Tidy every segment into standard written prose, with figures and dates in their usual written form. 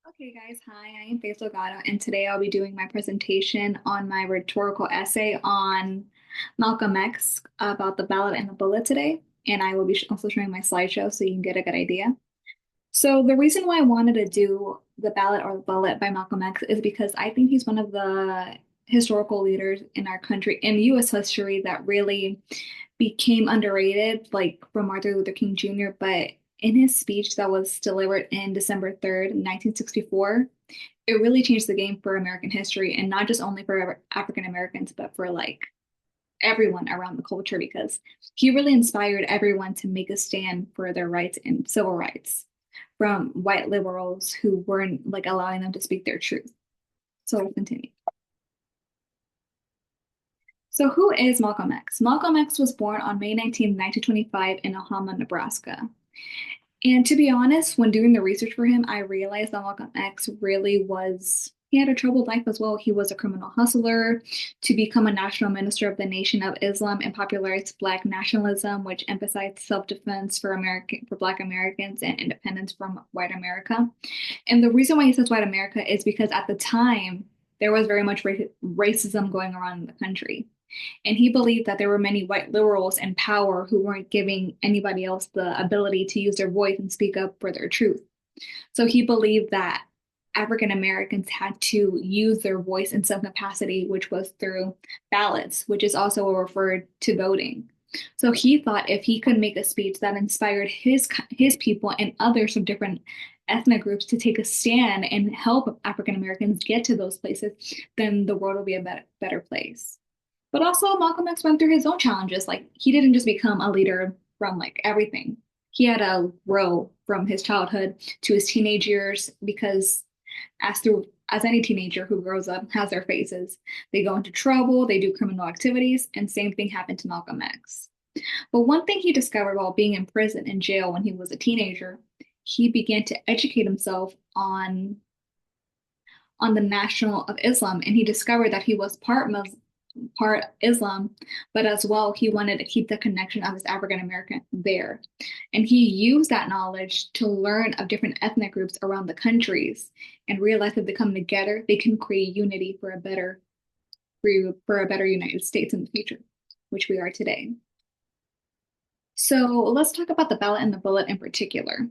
Okay, guys, hi, I am Faith Logado, and today I'll be doing my presentation on my rhetorical essay on Malcolm X about the ballot and the bullet today. And I will be also showing my slideshow so you can get a good idea. So, the reason why I wanted to do the ballot or the bullet by Malcolm X is because I think he's one of the historical leaders in our country, in US history, that really became underrated, like from Martin Luther King Jr. But in his speech that was delivered in December 3rd, 1964, it really changed the game for American history, and not just only for African Americans, but for like everyone around the culture, because he really inspired everyone to make a stand for their rights and civil rights from white liberals who weren't like allowing them to speak their truth. So we'll continue. So, who is Malcolm X? Malcolm X was born on May 19th, 1925, in Omaha, Nebraska. And to be honest, when doing the research for him, I realized that Malcolm X really was, he had a troubled life as well. He was a criminal hustler to become a national minister of the Nation of Islam and popularized Black nationalism, which emphasized self-defense for Black Americans and independence from white America. And the reason why he says white America is because at the time, there was very much racism going around in the country. And he believed that there were many white liberals in power who weren't giving anybody else the ability to use their voice and speak up for their truth. So he believed that African Americans had to use their voice in some capacity, which was through ballots, which is also referred to voting. So he thought if he could make a speech that inspired his people and others of different ethnic groups to take a stand and help African Americans get to those places, then the world will be a better place. But also, Malcolm X went through his own challenges. Like, he didn't just become a leader from like everything. He had to grow from his childhood to his teenage years because as any teenager who grows up has their phases. They go into trouble, they do criminal activities, and same thing happened to Malcolm X. But one thing he discovered while being in prison and jail when he was a teenager, he began to educate himself on the National of Islam, and he discovered that he was part Muslim, part Islam, but as well, he wanted to keep the connection of his African American there. And he used that knowledge to learn of different ethnic groups around the countries and realized that they come together, they can create unity for a better United States in the future, which we are today. So let's talk about the ballot and the bullet in particular.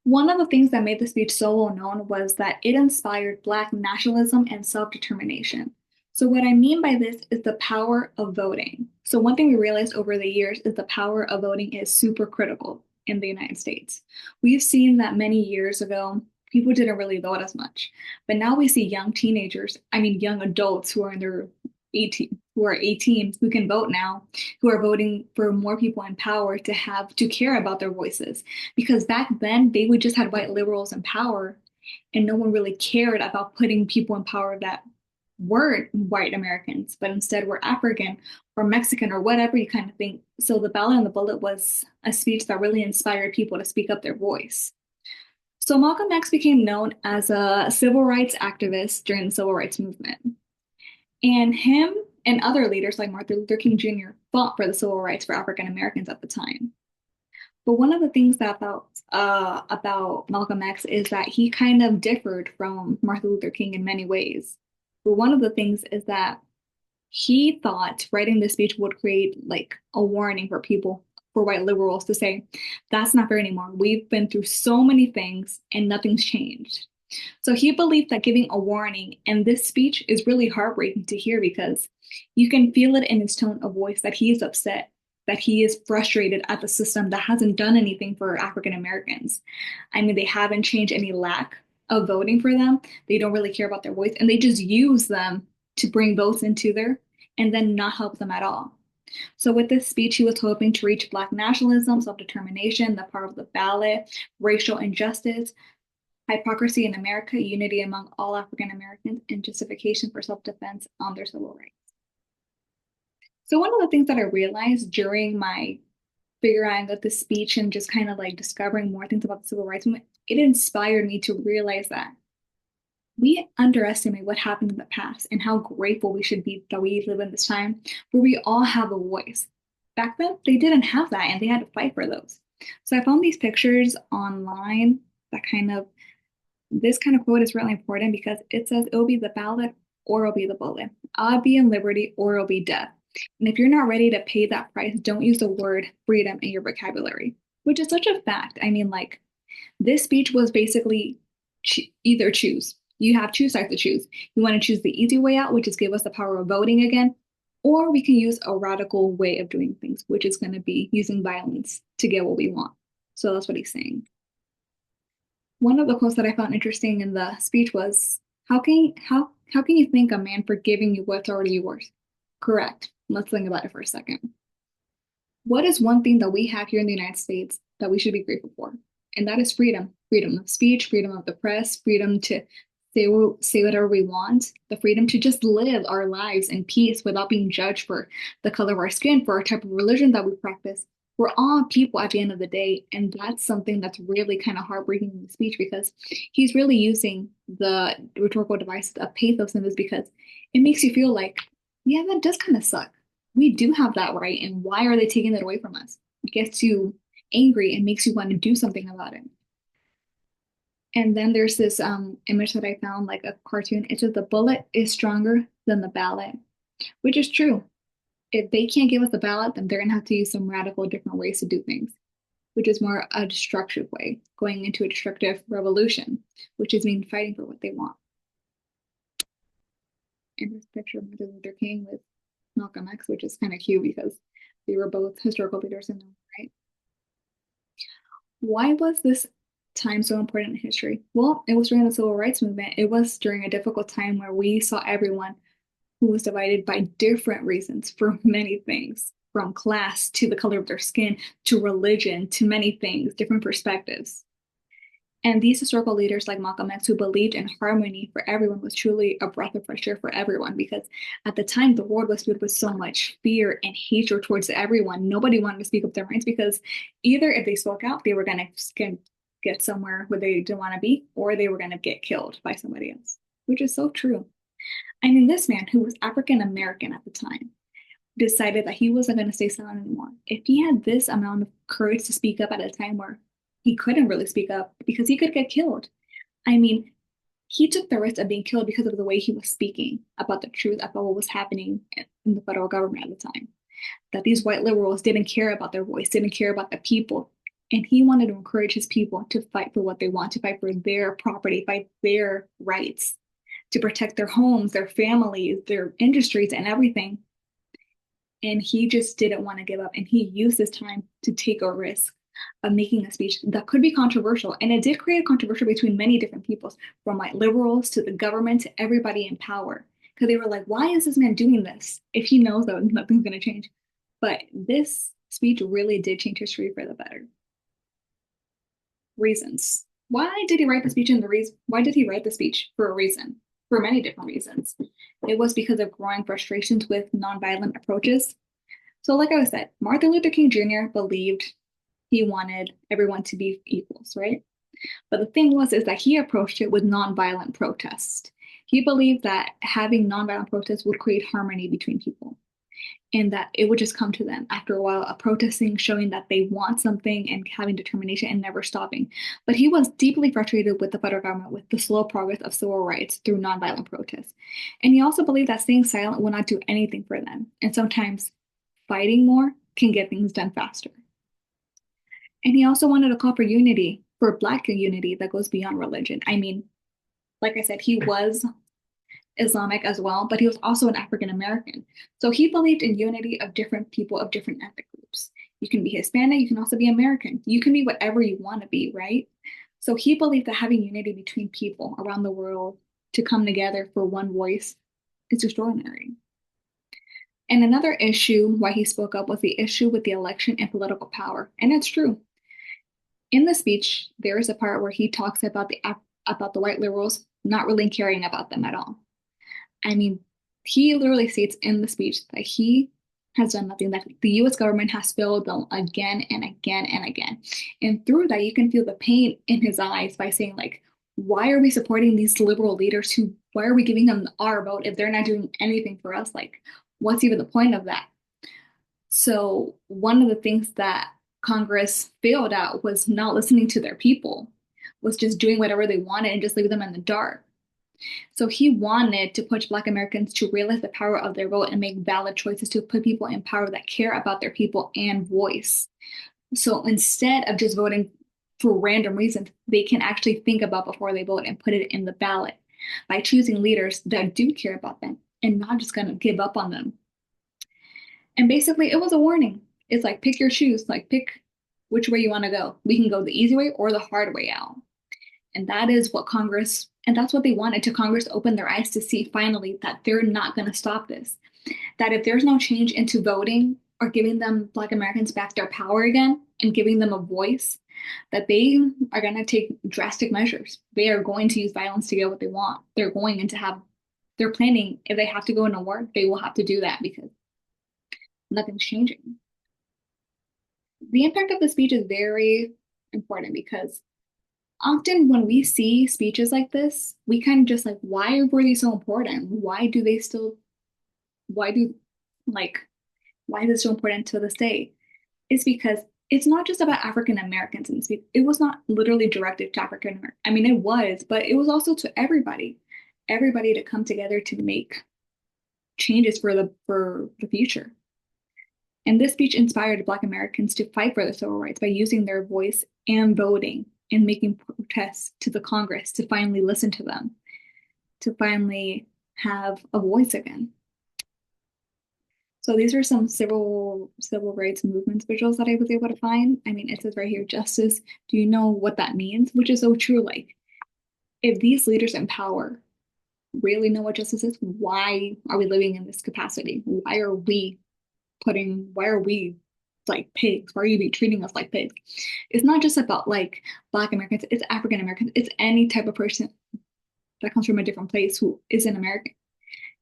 One of the things that made the speech so well known was that it inspired Black nationalism and self-determination. So, what I mean by this is the power of voting. So, one thing we realized over the years is the power of voting is super critical in the United States. We've seen that many years ago, people didn't really vote as much. But now we see young teenagers, I mean, young adults who are in their 18, who can vote now, who are voting for more people in power to care about their voices. Because back then they would just had white liberals in power and no one really cared about putting people in power that weren't white Americans, but instead were African or Mexican or whatever you kind of think. So the ballot and the bullet was a speech that really inspired people to speak up their voice. So Malcolm X became known as a civil rights activist during the civil rights movement. And him and other leaders like Martin Luther King Jr. fought for the civil rights for African Americans at the time. But one of the things that about Malcolm X is that he kind of differed from Martin Luther King in many ways. But one of the things is that he thought writing this speech would create like a warning for people, for white liberals to say, that's not fair anymore. We've been through so many things and nothing's changed. So he believed that giving a warning in this speech is really heartbreaking to hear because you can feel it in his tone of voice that he is upset, that he is frustrated at the system that hasn't done anything for African Americans. I mean, they haven't changed any lack of voting for them. They don't really care about their voice, and they just use them to bring votes into there and then not help them at all. So with this speech, he was hoping to reach Black nationalism, self-determination, the power of the ballot, racial injustice, hypocrisy in America, unity among all African Americans, and justification for self-defense on their civil rights. So one of the things that I realized during my figuring out the speech and just kind of like discovering more things about the civil rights movement, it inspired me to realize that we underestimate what happened in the past and how grateful we should be that we live in this time where we all have a voice. Back then, they didn't have that and they had to fight for those. So I found these pictures online that kind of This kind of quote is really important because it says it'll be the ballot or it'll be the bullet. I'll be in liberty or it'll be death. And if you're not ready to pay that price, don't use the word freedom in your vocabulary, which is such a fact. I mean, like, this speech was basically either choose. You have two sides to choose. You want to choose the easy way out, which is give us the power of voting again, or we can use a radical way of doing things, which is going to be using violence to get what we want. So that's what he's saying. One of the quotes that I found interesting in the speech was, how can you thank a man for giving you what's already yours? Correct. Let's think about it for a second. What is one thing that we have here in the United States that we should be grateful for? And that is freedom. Freedom of speech, freedom of the press, freedom to say whatever we want, the freedom to just live our lives in peace without being judged for the color of our skin, for our type of religion that we practice. We're all people at the end of the day. And that's something that's really kind of heartbreaking in the speech because he's really using the rhetorical device of pathos in this because it makes you feel like, yeah, that does kind of suck. We do have that right. And why are they taking it away from us? It gets you angry and makes you want to do something about it. And then there's this image that I found, like a cartoon. It says the bullet is stronger than the ballot, which is true. If they can't give us the ballot, then they're gonna have to use some radical different ways to do things, which is more a destructive way, going into a destructive revolution, which is mean fighting for what they want. And this picture of Martin Luther King with Malcolm X, which is kind of cute because they were both historical leaders in their own right. Why was this time so important in history? Well, it was during the civil rights movement. It was during a difficult time where we saw everyone who was divided by different reasons for many things, from class to the color of their skin to religion to many things, different perspectives. And these historical leaders like Malcolm X, who believed in harmony for everyone, was truly a breath of fresh air for everyone because at the time the world was filled with so much fear and hatred towards everyone. Nobody wanted to speak up their minds because either if they spoke out, they were going to get somewhere where they didn't want to be, or they were going to get killed by somebody else, which is so true. I mean, this man who was African American at the time decided that he wasn't going to stay silent anymore. If he had this amount of courage to speak up at a time where he couldn't really speak up because he could get killed. I mean, he took the risk of being killed because of the way he was speaking about the truth, about what was happening in the federal government at the time. That these white liberals didn't care about their voice, didn't care about the people. And he wanted to encourage his people to fight for what they want, to fight for their property, fight their rights, to protect their homes, their families, their industries, and everything. And he just didn't want to give up. And he used this time to take a risk of making a speech that could be controversial. And it did create a controversy between many different peoples, from white liberals to the government to everybody in power. Because they were like, why is this man doing this if he knows that nothing's going to change? But this speech really did change history for the better. Reasons. Why did he write the speech in the reason? Why did he write the speech? For a reason. For many different reasons. It was because of growing frustrations with nonviolent approaches. So, like I said, Martin Luther King Jr. believed he wanted everyone to be equals, right? But the thing was is that he approached it with nonviolent protest. He believed that having nonviolent protests would create harmony between people and that it would just come to them after a while of protesting, showing that they want something and having determination and never stopping. But he was deeply frustrated with the federal government with the slow progress of civil rights through nonviolent protests. And he also believed that staying silent will not do anything for them. And sometimes fighting more can get things done faster. And he also wanted to call for unity, for Black unity that goes beyond religion. I mean, like I said, he was Islamic as well, but he was also an African American. So he believed in unity of different people of different ethnic groups. You can be Hispanic, you can also be American. You can be whatever you want to be, right? So he believed that having unity between people around the world to come together for one voice is extraordinary. And another issue why he spoke up was the issue with the election and political power. And it's true. In the speech, there is a part where he talks about the white liberals not really caring about them at all. I mean, he literally states in the speech that he has done nothing, that the US government has failed them again and again and again. And through that, you can feel the pain in his eyes by saying, like, why are we supporting these liberal leaders why are we giving them our vote if they're not doing anything for us? Like, what's even the point of that? So one of the things that Congress failed at was not listening to their people. was just doing whatever they wanted and just leave them in the dark. So he wanted to push Black Americans to realize the power of their vote and make valid choices to put people in power that care about their people and voice. So instead of just voting for random reasons, they can actually think about before they vote and put it in the ballot by choosing leaders that do care about them and not just going to give up on them. And basically, it was a warning. It's like, pick your shoes, like, pick which way you want to go. We can go the easy way or the hard way out. And that is what Congress, and that's what they wanted to Congress open their eyes to see finally that they're not going to stop this. That if there's no change into voting or giving them Black Americans back their power again and giving them a voice, that they are going to take drastic measures. They are going to use violence to get what they want. They're planning, if they have to go into war, they will have to do that because nothing's changing. The impact of the speech is very important because often when we see speeches like this, we kind of just like, why were they so important? Why do, like, why is it so important to this day? It's because it's not just about African Americans in the speech. It was not literally directed to African Americans. I mean, it was, but it was also to everybody to come together to make changes for the future. And this speech inspired Black Americans to fight for the civil rights by using their voice and voting and making protests to the Congress to finally listen to them, to finally have a voice again. So these are some civil rights movements visuals that I was able to find. I mean, it says right here, justice. Do you know what that means? Which is so true. Like, if these leaders in power really know what justice is, why are we living in this capacity? Why are we like pigs? Why are you treating us like pigs? It's not just about like Black Americans, it's African Americans, it's any type of person that comes from a different place who isn't American.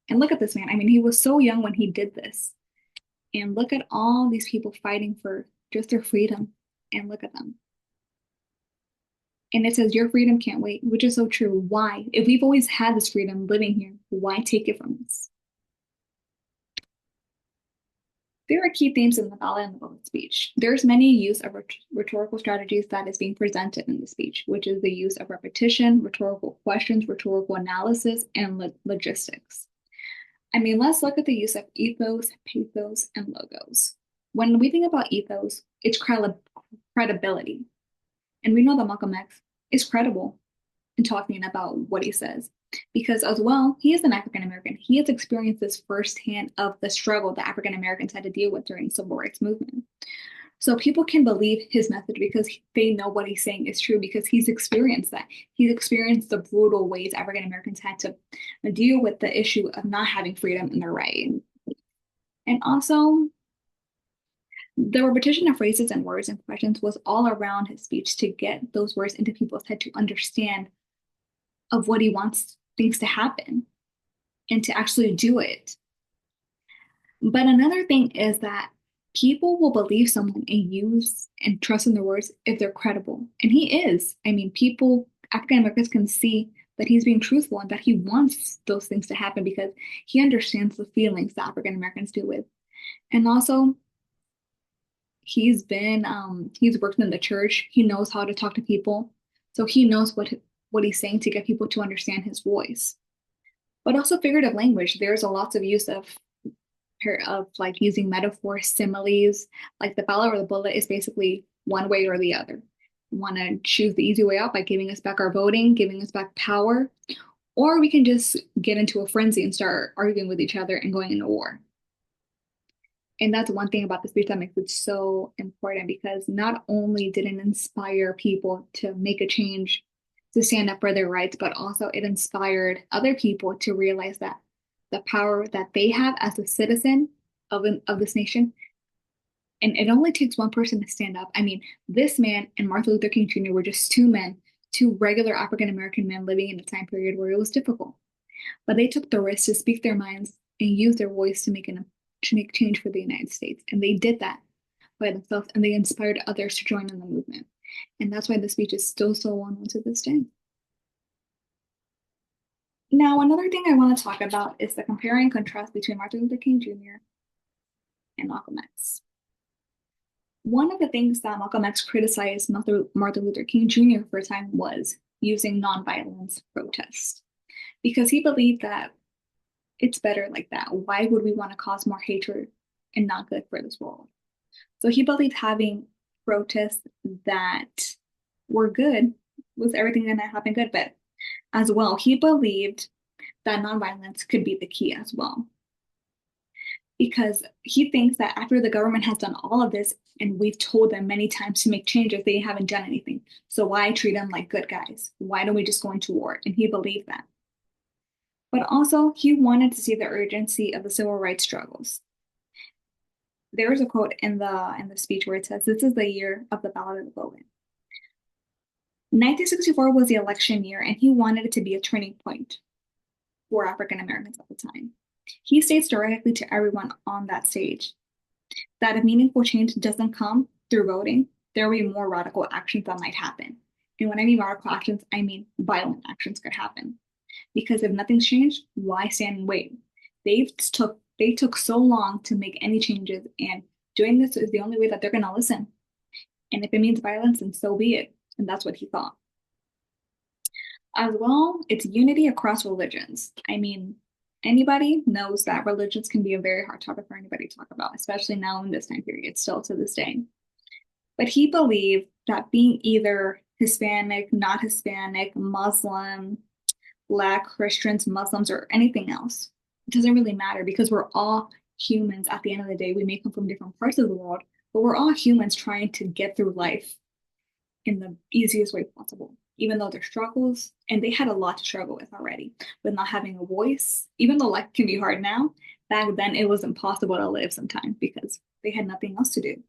And look at this man. I mean, he was so young when he did this. And look at all these people fighting for just their freedom. And look at them. And it says, your freedom can't wait, which is so true. Why? If we've always had this freedom living here, why take it from us? There are key themes in the ballot and the Ballot speech. There's many use of rhetorical strategies that is being presented in the speech, which is the use of repetition, rhetorical questions, rhetorical analysis, and logistics. I mean, let's look at the use of ethos, pathos, and logos. When we think about ethos, it's credibility. And we know that Malcolm X is credible in talking about what he says because, as well, he is an African American. He has experienced this firsthand of the struggle that African Americans had to deal with during the civil rights movement. So people can believe his message because they know what he's saying is true because he's experienced that. He's experienced the brutal ways African Americans had to deal with the issue of not having freedom in their right. And also, the repetition of phrases and words and questions was all around his speech to get those words into people's head to understand of what he wants things to happen and to actually do it. But another thing is that people will believe someone and use and trust in their words if they're credible. And he is. I mean, African Americans can see that he's being truthful and that he wants those things to happen because he understands the feelings that African Americans deal with. And also, he's worked in the church. He knows how to talk to people. So he knows what he's saying to get people to understand his voice. But also figurative language. There's a lots of use of like using metaphors, similes. Like the ballot or the bullet is basically one way or the other. We want to choose the easy way out by giving us back our voting, giving us back power, or we can just get into a frenzy and start arguing with each other and going into war. And that's one thing about the speech that makes it so important because not only did it inspire people to make a change, to stand up for their rights, but also it inspired other people to realize that the power that they have as a citizen of this nation, and it only takes one person to stand up. I mean, this man and Martin Luther King Jr. were just two men, two regular African American men living in a time period where it was difficult. But they took the risk to speak their minds and use their voice to make change for the United States. And they did that by themselves and they inspired others to join in the movement. And that's why the speech is still so well known to this day. Now, another thing I want to talk about is the compare and contrast between Martin Luther King Jr. and Malcolm X. One of the things that Malcolm X criticized Martin Luther King Jr. for a time was using nonviolence protest because he believed that it's better like that. Why would we want to cause more hatred and not good for this world? So he believed having protests that were good was everything going to happen good. But as well, he believed that nonviolence could be the key as well. Because he thinks that after the government has done all of this, and we've told them many times to make changes, they haven't done anything. So why treat them like good guys? Why don't we just go into war? And he believed that. But also, he wanted to see the urgency of the civil rights struggles. There is a quote in the speech where it says, "This is the year of the ballot and the vote." 1964 was the election year, and he wanted it to be a turning point for African Americans at the time. He states directly to everyone on that stage that if meaningful change doesn't come through voting, there will be more radical actions that might happen. And when I mean radical actions, I mean violent actions could happen. Because if nothing's changed, why stand and wait? They took so long to make any changes, and doing this is the only way that they're gonna listen. And if it means violence, then so be it. And that's what he thought. As well, it's unity across religions. I mean, anybody knows that religions can be a very hard topic for anybody to talk about, especially now in this time period, still to this day. But he believed that being either Hispanic, not Hispanic, Muslim, Black, Christians, Muslims, or anything else, it doesn't really matter because we're all humans at the end of the day. We may come from different parts of the world, but we're all humans trying to get through life in the easiest way possible, even though there's struggles, and they had a lot to struggle with already, with not having a voice. Even though life can be hard now, back then it was impossible to live sometimes because they had nothing else to do.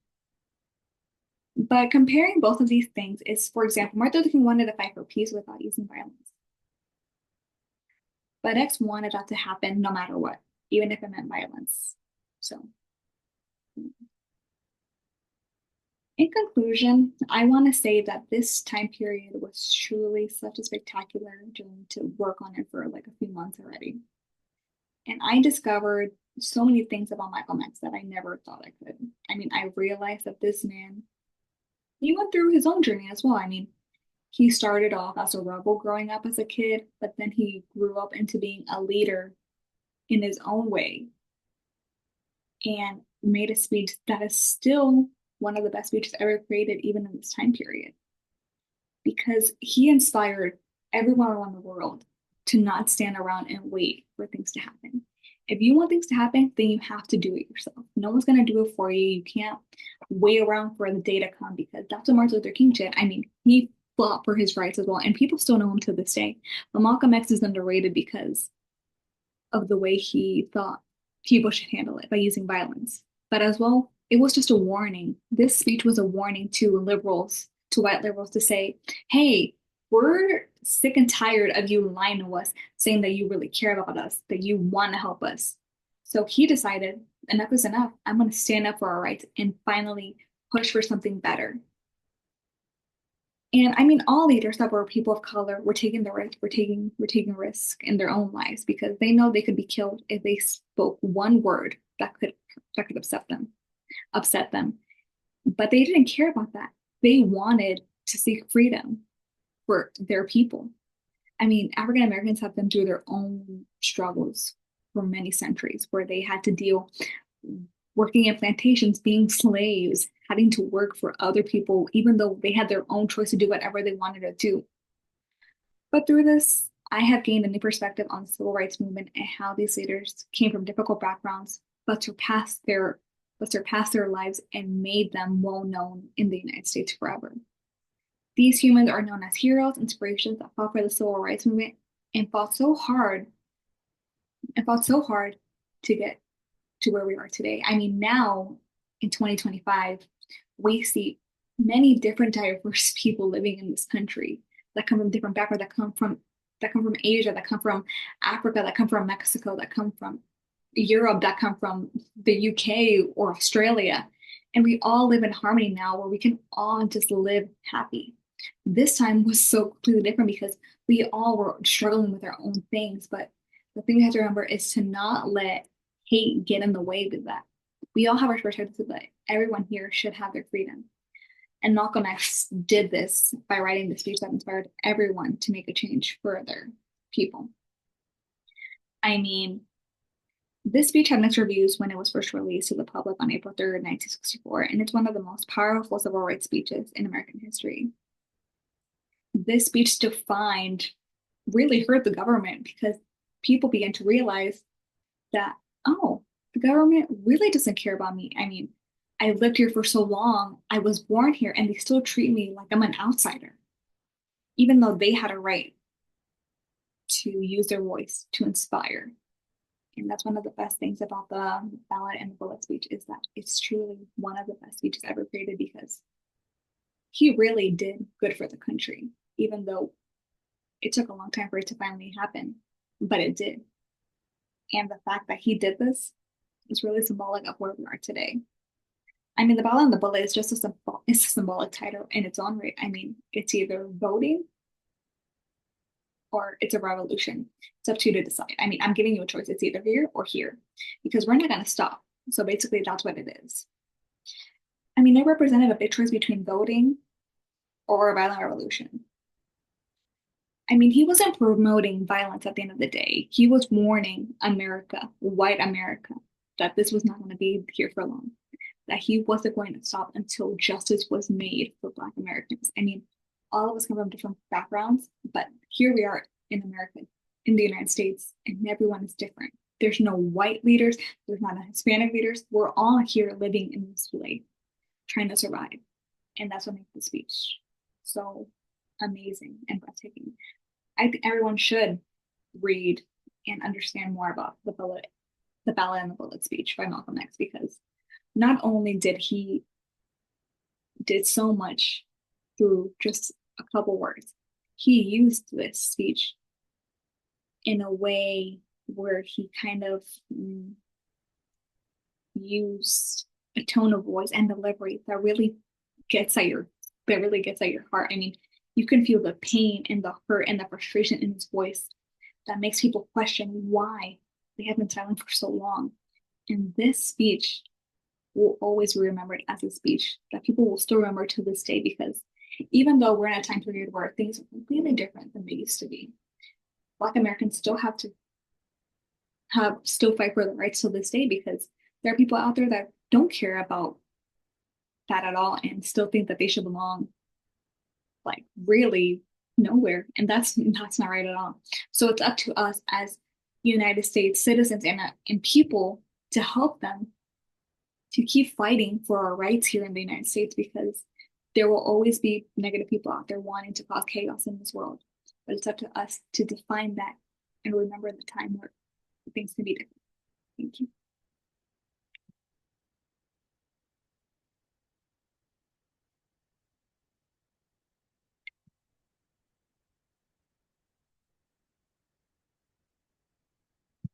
But comparing both of these things is, for example, Martin Luther King wanted to fight for peace without using violence. But X wanted that to happen no matter what, even if it meant violence. So, in conclusion, I want to say that this time period was truly such a spectacular journey to work on it for like a few months already. And I discovered so many things about Michael X that I never thought I could. I mean, I realized that this man, he went through his own journey as well. I mean, he started off as a rebel growing up as a kid, but then he grew up into being a leader in his own way and made a speech that is still one of the best speeches ever created, even in this time period, because he inspired everyone around the world to not stand around and wait for things to happen. If you want things to happen, then you have to do it yourself. No one's going to do it for you. You can't wait around for the day to come because that's what Martin Luther King did. I mean, he fought for his rights as well, and people still know him to this day. But Malcolm X is underrated because of the way he thought people should handle it by using violence. But as well, it was just a warning. This speech was a warning to liberals, to white liberals, to say, hey, we're sick and tired of you lying to us, saying that you really care about us, that you want to help us. So he decided, enough is enough. I'm going to stand up for our rights and finally push for something better. And I mean, all leaders that were people of color were taking the risk, were taking risk in their own lives because they know they could be killed if they spoke one word that could upset them. But they didn't care about that. They wanted to seek freedom for their people. I mean, African Americans have been through their own struggles for many centuries where they had to deal working in plantations, being slaves, having to work for other people, even though they had their own choice to do whatever they wanted to do. But through this, I have gained a new perspective on the civil rights movement and how these leaders came from difficult backgrounds, but surpassed their lives and made them well known in the United States forever. These humans are known as heroes, inspirations that fought for the civil rights movement and fought so hard to get to where we are today. I mean, now in 2025, we see many different diverse people living in this country that come from different backgrounds, that come from Asia, that come from Africa, that come from Mexico, that come from Europe, that come from the UK or Australia. And we all live in harmony now where we can all just live happy. This time was so completely different because we all were struggling with our own things. But the thing we have to remember is to not let hate get in the way with that. We all have our responsibility, but everyone here should have their freedom. And Malcolm X did this by writing the speech that inspired everyone to make a change for other people. I mean, this speech had mixed reviews when it was first released to the public on April 3rd, 1964, and it's one of the most powerful civil rights speeches in American history. This speech really hurt the government because people began to realize that, oh, the government really doesn't care about me. I mean, I lived here for so long, I was born here, and they still treat me like I'm an outsider, even though they had a right to use their voice to inspire. And that's one of the best things about the ballot and the bullet speech is that it's truly one of the best speeches ever created because he really did good for the country, even though it took a long time for it to finally happen, but it did. And the fact that he did this is really symbolic of where we are today. I mean, the ballot and the bullet is just it's a symbolic title in its own right. I mean, it's either voting or it's a revolution. It's up to you to decide. I mean, I'm giving you a choice. It's either here or here because we're not going to stop. So basically, that's what it is. I mean, they represented a big choice between voting or a violent revolution. I mean, he wasn't promoting violence at the end of the day. He was warning America, white America, that this was not going to be here for long, that he wasn't going to stop until justice was made for Black Americans. I mean, all of us come from different backgrounds, but here we are in America, in the United States, and everyone is different. There's no white leaders, there's not a Hispanic leaders. We're all here living in this way, trying to survive. And that's what makes the speech so amazing and breathtaking. I think everyone should read and understand more about the ballot and the bullet speech by Malcolm X because not only did so much through just a couple words, he used this speech in a way where he kind of used a tone of voice and delivery gets at your that really gets at your heart. I mean, you can feel the pain and the hurt and the frustration in his voice that makes people question why they have been silent for so long. And this speech will always be remembered as a speech that people will still remember to this day because even though we're in a time period where things are completely different than they used to be, Black Americans still have to still fight for the rights to this day because there are people out there that don't care about that at all and still think that they should belong like really nowhere. And that's not right at all. So it's up to us as United States citizens and people to help them to keep fighting for our rights here in the United States because there will always be negative people out there wanting to cause chaos in this world. But it's up to us to define that and remember the time where things can be different. Thank you.